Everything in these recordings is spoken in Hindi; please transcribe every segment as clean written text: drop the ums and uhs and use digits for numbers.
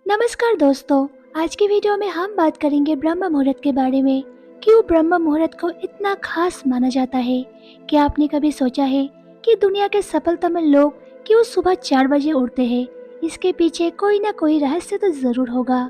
नमस्कार दोस्तों। आज की वीडियो में हम बात करेंगे ब्रह्म मुहूर्त के बारे में। क्यों ब्रह्म मुहूर्त को इतना खास माना जाता है? क्या आपने कभी सोचा है कि दुनिया के सफलतम लोग क्यों सुबह 4 बजे उठते हैं? इसके पीछे कोई ना कोई रहस्य तो जरूर होगा।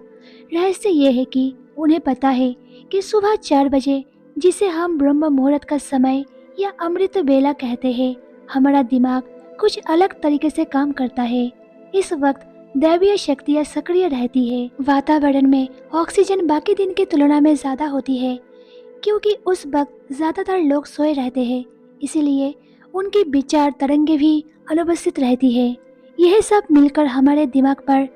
रहस्य ये है कि उन्हें पता है कि सुबह 4 बजे, जिसे हम ब्रह्म मुहूर्त का समय या अमृत बेला कहते हैं, हमारा दिमाग कुछ अलग तरीके से काम करता है। इस वक्त दैवीय शक्तियाँ सक्रिय रहती है। वातावरण में ऑक्सीजन बाकी दिन की तुलना में ज्यादा होती है, क्योंकि उस वक्त ज्यादातर लोग सोए रहते हैं। इसीलिए उनकी विचार तरंगे भी अनुपस्थित रहती है। यह सब मिलकर हमारे दिमाग पर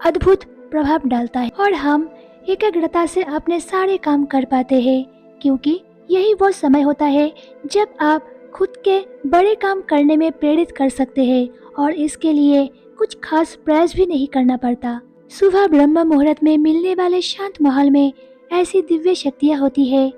अद्भुत प्रभाव डालता है और हम एकाग्रता से अपने सारे काम कर पाते हैं, क्योंकि यही वो समय होता है जब आप खुद के बड़े काम करने में प्रेरित कर सकते हैं और इसके लिए कुछ खास प्रयास भी नहीं करना पड़ता। सुबह ब्रह्म मुहूर्त में मिलने वाले शांत माहौल में ऐसी दिव्य शक्तियाँ होती है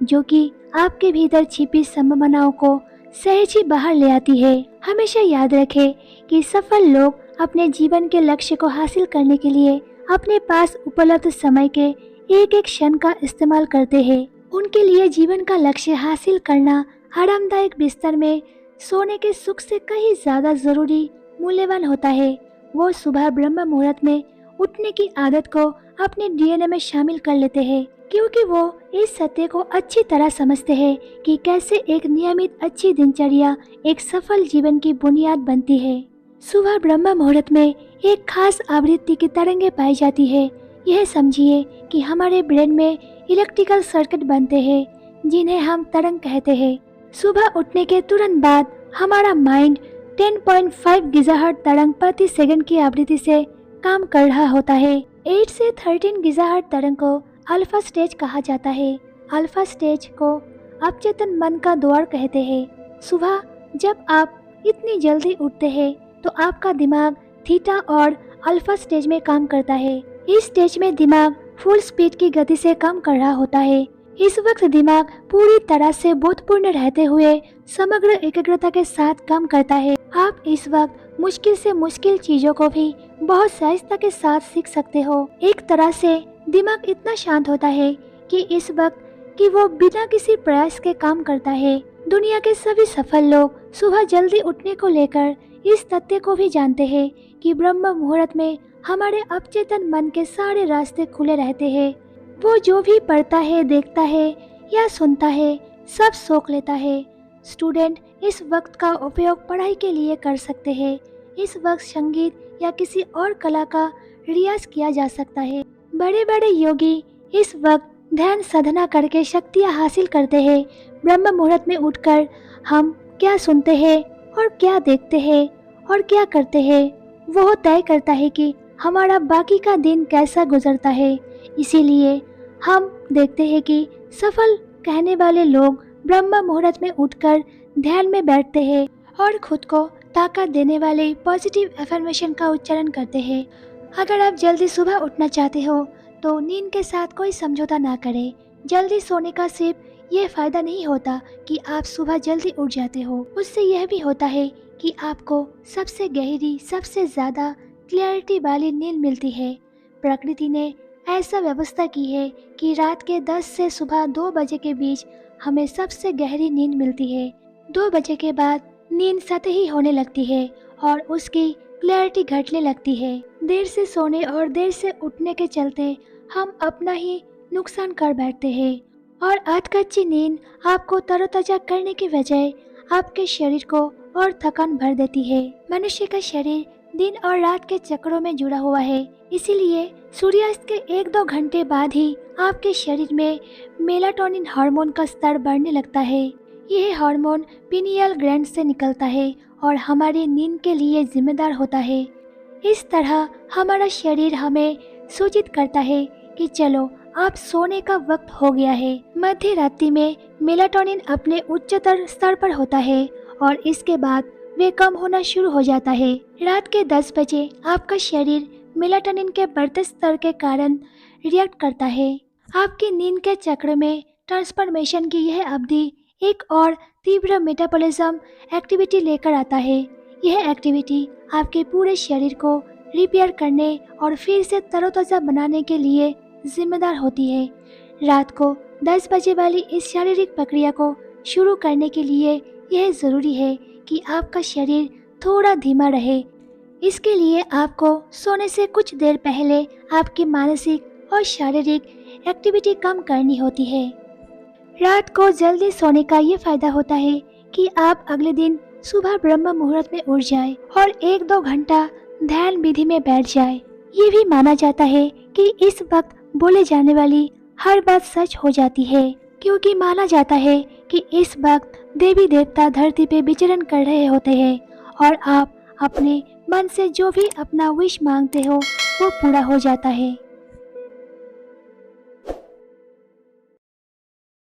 जो कि आपके भीतर छिपी संभावनाओं को सहज ही बाहर ले आती है। हमेशा याद रखें कि सफल लोग अपने जीवन के लक्ष्य को हासिल करने के लिए अपने पास उपलब्ध समय के एक एक क्षण का इस्तेमाल करते हैं। उनके लिए जीवन का लक्ष्य हासिल करना आरामदायक बिस्तर में सोने के सुख से कहीं ज्यादा जरूरी मूल्यवान होता है। वो सुबह ब्रह्म मुहूर्त में उठने की आदत को अपने डीएनए में शामिल कर लेते हैं, क्योंकि वो इस सत्य को अच्छी तरह समझते हैं कि कैसे एक नियमित अच्छी दिनचर्या एक सफल जीवन की बुनियाद बनती है। सुबह ब्रह्म मुहूर्त में एक खास आवृत्ति की तरंगे पाई जाती है। यह समझिए कि हमारे ब्रेन में इलेक्ट्रिकल सर्किट बनते हैं जिन्हें हम तरंग कहते हैं। सुबह उठने के तुरंत बाद हमारा माइंड 10.5 गीगाहर्ट्ज तरंग प्रति सेकंड की आवृत्ति से काम कर रहा होता है। 8 से 13 गीगाहर्ट्ज तरंग को अल्फा स्टेज कहा जाता है। अल्फा स्टेज को अवचेतन मन का द्वार कहते हैं। सुबह जब आप इतनी जल्दी उठते हैं तो आपका दिमाग थीटा और अल्फा स्टेज में काम करता है। इस स्टेज में दिमाग फुल स्पीड की गति से काम कर रहा होता है। इस वक्त दिमाग पूरी तरह से बोधपूर्ण रहते हुए समग्र एकाग्रता के साथ काम करता है। आप इस वक्त मुश्किल से मुश्किल चीजों को भी बहुत सहजता के साथ सीख सकते हो। एक तरह से दिमाग इतना शांत होता है कि इस वक्त कि वो बिना किसी प्रयास के काम करता है। दुनिया के सभी सफल लोग सुबह जल्दी उठने को लेकर इस तथ्य को भी जानते हैं कि ब्रह्म मुहूर्त में हमारे अवचेतन मन के सारे रास्ते खुले रहते हैं। वो जो भी पढ़ता है, देखता है या सुनता है, सब सोख लेता है। स्टूडेंट इस वक्त का उपयोग पढ़ाई के लिए कर सकते हैं। इस वक्त संगीत या किसी और कला का रियाज किया जा सकता है। बड़े बड़े योगी इस वक्त ध्यान साधना करके शक्तियाँ हासिल करते हैं। ब्रह्म मुहूर्त में उठकर हम क्या सुनते हैं और क्या देखते हैं और क्या करते हैं, वो तय करता है कि हमारा बाकी का दिन कैसा गुजरता है। इसीलिए हम देखते हैं कि सफल कहने वाले लोग ब्रह्म मुहूर्त में उठकर ध्यान में बैठते हैं और खुद को ताकत देने वाले पॉजिटिव अफर्मेशन का उच्चारण करते हैं। अगर आप जल्दी सुबह उठना चाहते हो तो नींद के साथ कोई समझौता ना करें। जल्दी सोने का सिर्फ ये फायदा नहीं होता कि आप सुबह जल्दी उठ जाते हो, उससे यह भी होता है कि आपको सबसे गहरी, सबसे ज्यादा क्लैरिटी वाली नींद मिलती है। प्रकृति ने ऐसा व्यवस्था की है कि रात के 10 से सुबह 2 बजे के बीच हमें सबसे गहरी नींद मिलती है। 2 बजे के बाद नींद सतही होने लगती है और उसकी क्लैरिटी घटने लगती है। देर से सोने और देर से उठने के चलते हम अपना ही नुकसान कर बैठते हैं और अधकच्ची नींद आपको तरोताजा करने के बजाय आपके शरीर को और थकान भर देती है। मनुष्य का शरीर दिन और रात के चक्रों में जुड़ा हुआ है, इसीलिए सूर्यास्त के 1-2 घंटे बाद ही आपके शरीर में मेलाटोनिन हार्मोन का स्तर बढ़ने लगता है। यह हार्मोन पिनियल ग्लैंड से निकलता है और हमारी नींद के लिए जिम्मेदार होता है। इस तरह हमारा शरीर हमें सूचित करता है कि चलो आप सोने का वक्त हो गया है। मध्य रात्रि में मेलाटोनिन अपने उच्चतर स्तर पर होता है और इसके बाद वे कम होना शुरू हो जाता है। रात के 10 बजे आपका शरीर मेलाटोनिन के बढ़ते स्तर के कारण रिएक्ट करता है। आपकी नींद के चक्र में ट्रांसफॉर्मेशन की यह अवधि एक और तीव्र मेटाबॉलिज्म एक्टिविटी लेकर आता है। यह एक्टिविटी आपके पूरे शरीर को रिपेयर करने और फिर से तरोताज़ा बनाने के लिए जिम्मेदार होती है। रात को 10 बजे वाली इस शारीरिक प्रक्रिया को शुरू करने के लिए यह ज़रूरी है कि आपका शरीर थोड़ा धीमा रहे। इसके लिए आपको सोने से कुछ देर पहले आपकी मानसिक और शारीरिक एक्टिविटी कम करनी होती है। रात को जल्दी सोने का ये फायदा होता है कि आप अगले दिन सुबह ब्रह्म मुहूर्त में उठ जाए और 1-2 घंटा ध्यान विधि में बैठ जाए। ये भी माना जाता है कि इस वक्त बोले जाने वाली हर बात सच हो जाती है, क्योंकि माना जाता है कि इस वक्त देवी देवता धरती पे विचरण कर रहे होते हैं और आप अपने मन से जो भी अपना विश मांगते हो वो पूरा हो जाता है।